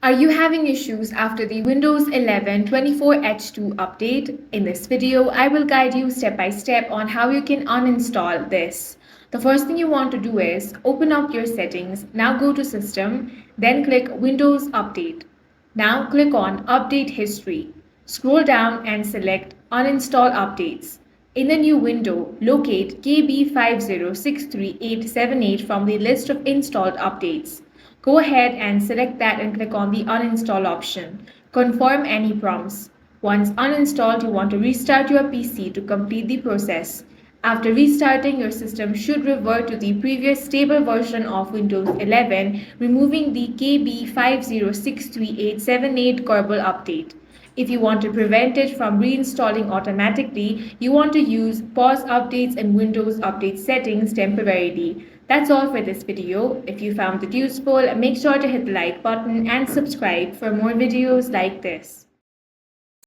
Are you having issues after the Windows 11 24H2 update? In this video, I will guide you step by step on how you can uninstall this. The first thing you want to do is open up your settings. Now go to System, then click Windows Update. Now click on Update History. Scroll down and select Uninstall Updates. In the new window, locate KB5063878 from the list of installed updates. Go ahead and select that and click on the uninstall option. Confirm any prompts. Once uninstalled, you want to restart your PC to complete the process. After restarting, your system should revert to the previous stable version of Windows 11, removing the KB5063878 kernel update. If you want to prevent it from reinstalling automatically, you want to use pause updates and Windows update settings temporarily. That's all for this video. If you found it useful, make sure to hit the like button and subscribe for more videos like this.